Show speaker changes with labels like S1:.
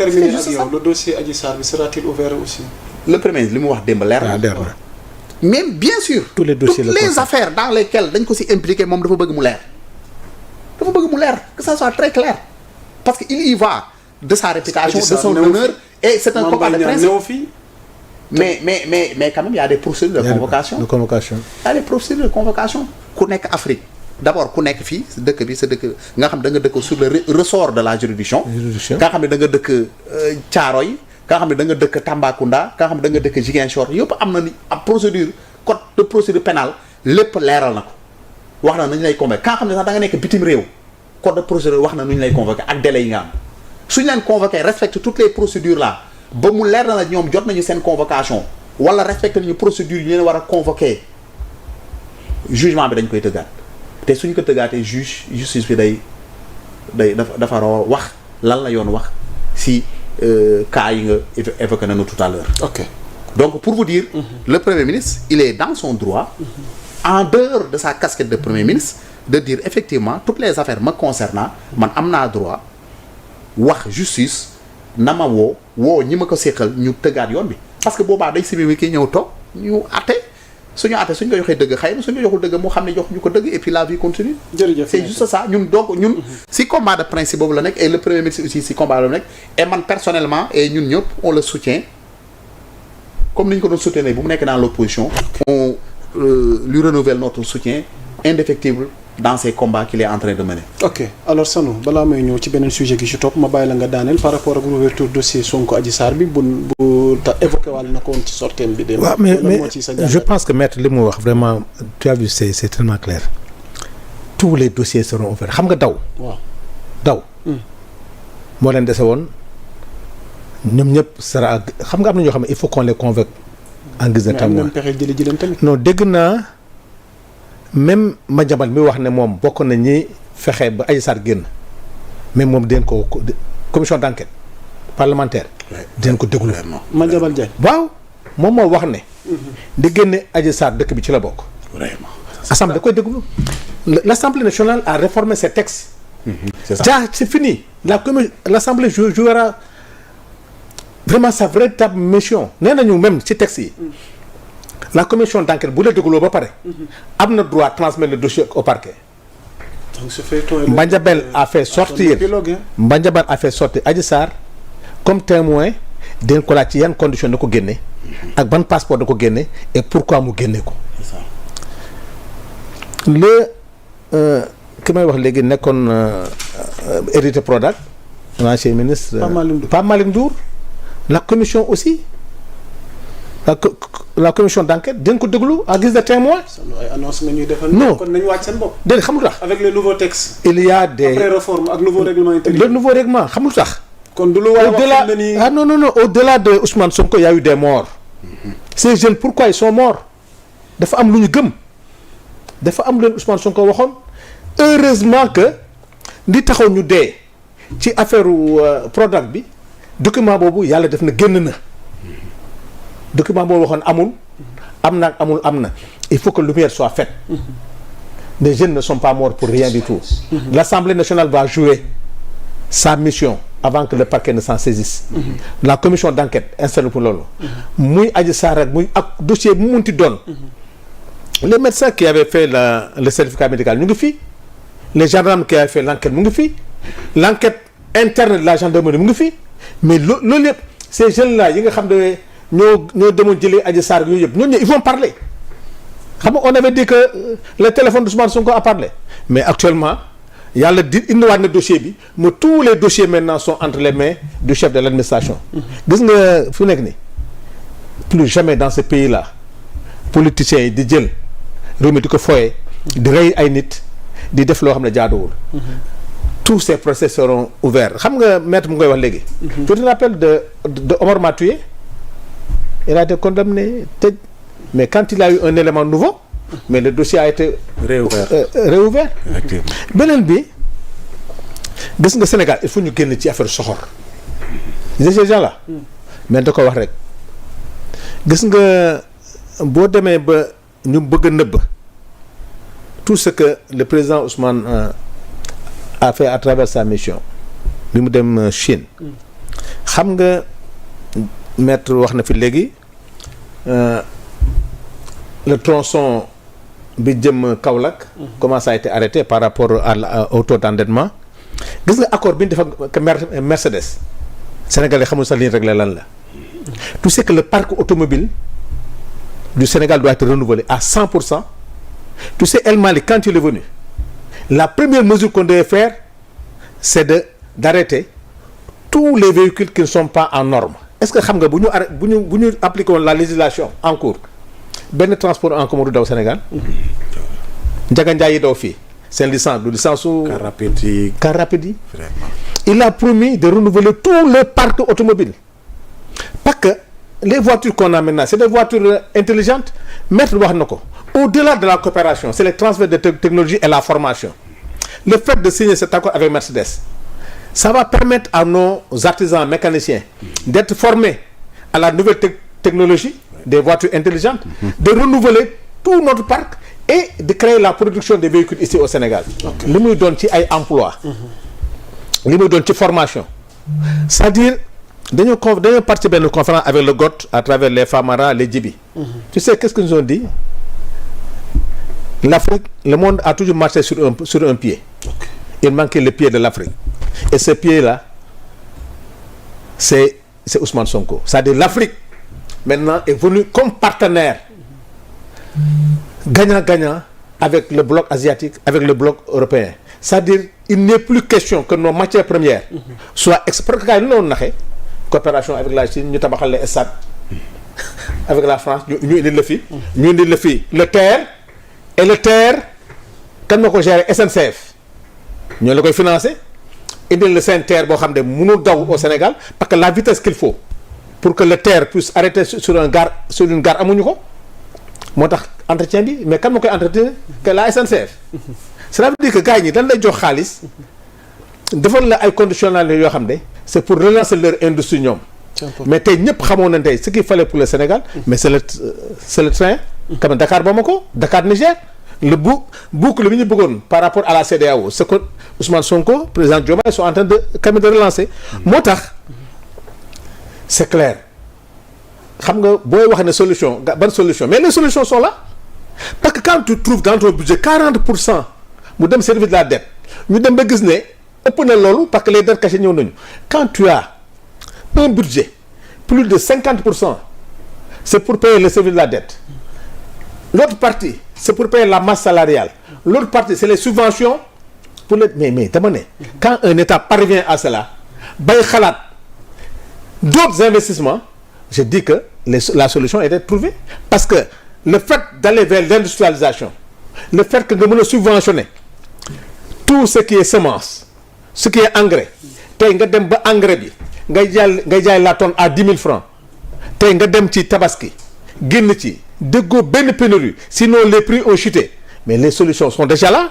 S1: terminer ak yow le dossier Adji Sarr bi sera-t-il ouvert aussi.
S2: le premier li mu wax démb leer na. mais bien sûr.
S3: tous les dossiers
S2: toutes les affaires dans lesquelles dañ ko si impliqué moom dafa bëgg mu leer. dafa bëgg mu leer que ça soit très clair parce que il y va de sa réputation, de son honneur et c'est un combat de principe. Mais quand même il y a des procédures de convocation. Il y a des procédures de convocation. ku nekk Afrique d'abord ku nekk fii dëkk bi sa dëkk nga xam da nga dëkk sur le ressort de la juridiction. nga xam ne da nga dëkk Thiaroye nga xam ne da nga dëkk Tambacounda nga xam ne da nga dëkk Ziguinchor yëpp am na ni ab procédure code de procédure pénale lépp leeral na ko wax na nañu lay convoqué ka nga xam ne sax da nga nekk bitim réew code de procédure wax na nu ñu lay convoqué ak délai yi nga am suñu leen convoqué respecte toutes les procédures là ba mu leer na la ñoom jot nañu seen convocation wala respecté nañu procédure yi leen war a convoqué jugement bi dañ koy tëggaat te suñ ko tëggaatee justice bi day dafa wax lan la yoon wax si cas yi nga évoqué nañu tout à l'heure.
S1: Ok.
S2: Donc pour vous dire, le Premier ministre, il est dans son droit, en dehors de sa casquette de Premier ministre, de dire effectivement toutes les affaires me concernant man am naa droit wax justice na ma woo ñi ma ko seqal ñu tëggaat yoon bi parce que boobaa day simi kii ñëw toog ñu àtte suñu ko joxee dëgg xëy na suñu ko joxul dëgg moo xam ne jox ñu ko dëgg et puis la vie continue.
S1: jërëjëf
S2: c'est juste ça ñun si combat de principe boobu la nekk et le Premier ministre aussi si combat la nekk et man personnellement et ñun ñëpp on le soutient comme ni ñu ko doon soutenir bu mu nekk dans l'opposition on lui renouvelle notre soutien indéfectible dans ces combats qu'il est en train de mener.
S1: Ok alors Sanu balaa may ñëw ci beneen sujet gi ci topp ma bàyyi la nga daaneel par rapport ak ouverture dossier Sonko Adji Sarr bi bu ta évoqué wàll na ko woon ci sorteem bi.
S3: waaw mais je pense que maître li mu wax vraiment tu as vu c'est tellement clair tous les dossiers seront ouverts xam nga daw moo leen dese woon ñoom ñëpp sera xam nga am na ñoo xam ne il faut qu'on les convoque en guise de témoin.
S1: mais pexe jëli leen tamit.
S3: non dégg naa même Madiambal mi wax ne moom bokk na ñi fexe ba Adji Sarr génn même moom dinañ ko commission d'enquête parlementaire. dinañ ko déglu.
S1: Madiambal Diagne.
S3: waaw moom moo wax ne. di génne Adji Sarr dëkk bi ci la bokk.
S2: vraiment.
S3: assemblée da koy déglu. l'Assemblée nationale a réformé ses textes.
S2: c'est ça
S3: c'est fini l'Assemblée jouera vraiment sa véritable mission nee nañu même ci texte yi. la commission d'enquête bu la dégloo ba pare. am na droit transmettre le dossier au parquet.
S1: donc ce fait
S3: Madiambal a fait sortir Adji Sarr comme témoin dañ ko laaj ci yan condition da ko génne ak ban passeport da ko génne et pourquoi mu génne ko. ki may wax léegi nekkoon hérité Prodac l'ancien ministre Pape Malick Ndour la commission aussi la commission d'enquête dañ ko déglu à guise de témoin.
S1: ay annonce nga ñuy defal.
S3: non
S1: kon nañu wàcc seen bopp.
S3: déedéet xam lu tax.
S1: avec les nouveaux textes.
S3: il y a des
S1: après réforme ak nouveau règlement intérieur.
S3: le nouveau règlement xam lu tax.
S1: kon du lu war a wax ne ni
S3: non au-delà de Ousmane Sonko il y a eu des morts. Ces jeunes pourquoi ils sont morts dafa am lu ñu gëm dafa am leen Ousmane Sonko waxoon heureusement que li taxaw ñu dee ci affaire Prodac bi document boobu yàlla def na génn na. document boobu waxoon am na il faut que lumière soit faite. Les jeunes ne sont pas morts pour rien du tout. L'Assemblée nationale va jouer sa mission avant que le parquet ne s'en saisisse. La commission d'enquête installée pour loolu. muy Adji Sarr rek muy ak dossier bu mu munti doon. Les médecins qui avaient fait le certificat médical ñu ngi fii. Les gendarmes qui avaient fait l'enquête mu ngi fii. L'enquête interne de la gendarmerie mu ngi fii. mais loolu yëpp ces jeunes là yi nga xam ne ñoo demoon jëlee Adji Sarr yooyu yëpp ñooñu ils vont parler xam nga on avait dit que le téléphone d'Ousmane Sonko a parlé mais actuellement yàlla di indiwaat na dossier bi mais tous les dossiers maintenant sont entre les mains du chef de l'administration. gis nga fu nekk nii plus jamais dans ce pays là politiciens yi di jël réew mi di ko foyee di rey ay nit di def loo xam ne jaaduwul. tous ces procès seront ouverts xam nga maître mu ngay wax léegi. tu te rappelles de Omar Matouye. Il a été condamné tëj mais quand il a eu un élément nouveau mais le dossier a été réouvert beneen bi gis nga Sénégal il faut ñu génn ci affaire soxor ces gens là mais da ko wax rek gis nga boo demee ba ñu bëgg a nëbb tout ce que le président Ousmane a fait à travers sa mission bi mu dem Chine xam nga maître wax na fi léegi le tronçon bi jëm Kaolack. comment ça a été arrêté par rapport au taux d'endettement. gis nga accord bi ñu def ak Mercedes sénégalais xamul sax li ñu réglé lan la. tu sais que le parc automobile du Sénégal doit être renouvelé à 100%. Tu sais, El Malick, quand il est venu, la première mesure qu'on devait faire, c'est d'arrêter tous les véhicules qui ne sont pas en norme. Est-ce que xam nga bu ñu appliquons la législation en cours benn transport en commun du daw Sénégal. Ndiaga Ndiaye yi daw fii seen licence du licence su. car rapide yi. Il a promis de renouveler tout le parc automobile parce que les voitures qu'on a maintenant c'est des voitures intelligentes. Maître wax na ko au-delà de la coopération c'est les transferts de technologie et la formation. Le fait de signer cet accord avec Mercedes ça va permettre à nos artisans mécaniciens d'être formés à la nouvelle technologie des voitures intelligentes, de renouveler tout notre parc et de créer la production des véhicules ici au Sénégal. Li muy doon ci ay emploi li muy doon ci formation c'est-à-dire dañoo parti benn conférence avec le GOT à travers les Famara les Djibi. Tu sais qu'est-ce qu'ils nous ont dit? L'Afrique, le monde a toujours marché sur un pied. Il manquait le pied de l'Afrique. Et ce pied-là, c'est Ousmane Sonko. C'est-à-dire l'Afrique, maintenant, est venue comme partenaire gagnant-gagnant avec le bloc asiatique, avec le bloc européen. C'est-à-dire, il n'est plus question que nos matières premières soient exportées. Coopération avec la Chine, nous tabaxal les stades. Avec la France, nous indi le fi. Nous indi le fi. Le TER, et le TER, quand nous gérons SNCF, nous le financer. Indi le TER au Sénégal, parce que la vitesse qu'il faut pour que le TER puisse arrêter sur une gare amuñu ko. Moo tax entretien bi mais kan moo koy entretenir que la SNCF. Cela veut dire que gars ñi dañ lay jox xaalis defal la ay conditionnels yoo xam ne c'est pour relancer leur industrie ñoom. Mais tey ñëpp xamoon nañ tey ce qu'il fallait pour le Sénégal mais c'est le train comme Dakar Bamako Dakar Niger le boucle bi ñu bëggoon par rapport à la CEDEAO ce que Ousmane Sonko président Diomaye sont en train de relancer. Moo tax c'est clair xam nga booy wax ne solution ban solution mais les solutions sont là parce que quand tu trouves dans ton budget 40% mu dem service de la dette ñu dem ba gis ne ëpp na loolu parce que les dettes cachées ñëw nañu quand tu as un budget plus de 50% c'est pour payer le service de la dette l'autre partie c'est pour payer la masse salariale l'autre partie c'est les subventions pour le mais dama ne quand un État parvient à cela bay xalaat d'autres investissements je dis que la solution était trouvée parce que le fait d'aller vers l'industrialisation le fait que nga mën a subventionner tout ce qui est semence ce qui est engrais tey nga dem ba engrais bi ngay jaay la tonne à 10 000 francs tey nga dem ci tabaski génn ci déggoo benn pénurie sinon les prix ont chuté mais les solutions sont déjà là